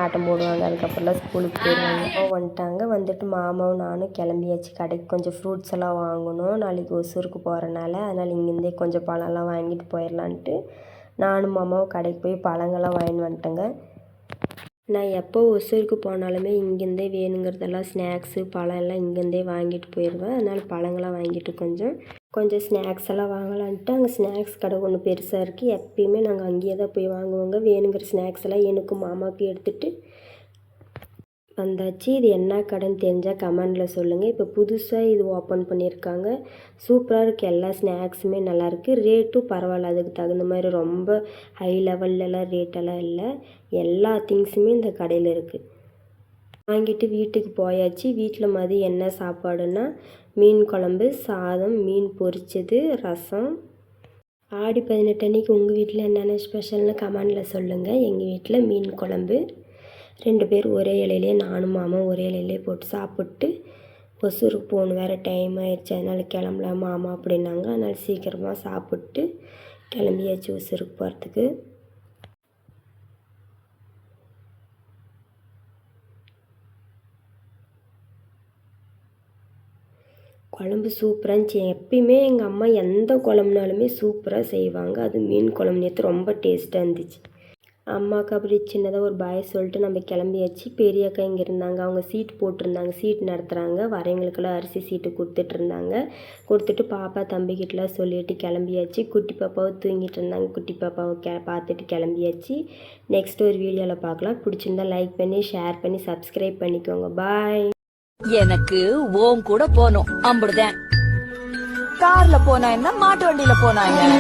ஆட்டம் போடுவாங்க. அதுக்கப்புறம்லாம் ஸ்கூலுக்கு போயிடுவாங்க. அப்பா வந்துட்டாங்க. வந்துட்டு மாமாவும் நானும் கிளம்பியாச்சு. கடைக்கு கொஞ்சம் ஃப்ரூட்ஸ் எல்லாம் வாங்கணும். நாளைக்கு ஒசூருக்கு போகிறனால அதனால் இங்கேருந்தே கொஞ்சம் பழம்லாம் வாங்கிட்டு போயிடலான்ட்டு நானும் மாமாவும் கடைக்கு போய் பழங்கள்லாம் வாங்கிட்டு வந்துட்டேங்க. நான் எப்போ ஒசூருக்கு போனாலுமே இங்கேருந்தே வேணுங்கிறதெல்லாம் ஸ்நாக்ஸு பழம் எல்லாம் இங்கேருந்தே வாங்கிட்டு போயிடுவேன். அதனால் பழங்கள்லாம் வாங்கிட்டு கொஞ்சம் ஸ்நாக்ஸ் எல்லாம் வாங்கலான்ட்டு அங்கே ஸ்நாக்ஸ் கடை ஒன்று பெருசாக இருக்குது. எப்பயுமே நாங்கள் அங்கேயே தான் போய் வாங்குவோங்க. வேணுங்கிற ஸ்நாக்ஸ் எல்லாம் எனக்கும் மாமாவுக்கு எடுத்துகிட்டு வந்தாச்சு. இது என்ன கடைன்னு தெரிஞ்சால் கமெண்டில் சொல்லுங்கள். இப்போ புதுசாக இது ஓப்பன் பண்ணியிருக்காங்க. சூப்பராக இருக்குது. எல்லா ஸ்நாக்ஸுமே நல்லாயிருக்கு. ரேட்டும் பரவாயில்ல. அதுக்கு தகுந்த மாதிரி ரொம்ப ஹை லெவல்லலாம் ரேட்டெல்லாம் இல்லை. எல்லா திங்ஸுமே இந்த கடையில் இருக்குது. வாங்கிட்டு வீட்டுக்கு போயாச்சு. வீட்டில் மதியம் என்ன சாப்பாடுன்னா மீன் குழம்பு, சாதம், மீன் பொரிச்சது, ரசம். ஆடி 18 அன்னைக்கு உங்கள் வீட்டில் என்னென்ன ஸ்பெஷல்னு கமெண்டில் சொல்லுங்கள். எங்கள் வீட்டில் மீன் குழம்பு. 2 பேர் ஒரே இலையிலே, நானும் மாமா ஒரே இலையிலே போட்டு சாப்பிட்டு ஒசூருக்கு போகணும். வேறு டைம் ஆயிடுச்சு. அதனால் கிளம்பலாம் மாமா அப்படின்னாங்க. அதனால் சீக்கிரமாக சாப்பிட்டு கிளம்பியாச்சு ஒசூருக்கு போகிறதுக்கு. குழம்பு சூப்பராக இருந்துச்சு. எப்பயுமே எங்கள் அம்மா எந்த குழம்புனாலுமே சூப்பராக செய்வாங்க. அது மீன் குழம்பு நேற்று ரொம்ப டேஸ்ட்டாக இருந்துச்சு. அம்மாவுக்கு அப்படி சின்னதாக ஒரு பாய் சொல்லிட்டு நம்ம கிளம்பியாச்சு. பெரிய அக்கா இங்கே இருந்தாங்க. அவங்க சீட் போட்டிருந்தாங்க. சீட் நடத்துகிறாங்க. வரவங்களுக்கெல்லாம் அரிசி சீட்டு கொடுத்துட்ருந்தாங்க. கொடுத்துட்டு பாப்பா தம்பிக்கிட்டலாம் சொல்லிட்டு கிளம்பியாச்சு. குட்டி பாப்பாவை தூங்கிட்டு இருந்தாங்க. குட்டி பாப்பாவை பார்த்துட்டு கிளம்பியாச்சு. நெக்ஸ்ட் ஒரு வீடியோவில் பார்க்கலாம். பிடிச்சிருந்தா லைக் பண்ணி ஷேர் பண்ணி சப்ஸ்கிரைப் பண்ணிக்கோங்க. பாய். எனக்கு ஓம் கூட போகணும். அம்புடுதேன். கார்ல போனா என்ன, மாட்டு வண்டியில போனா என்ன?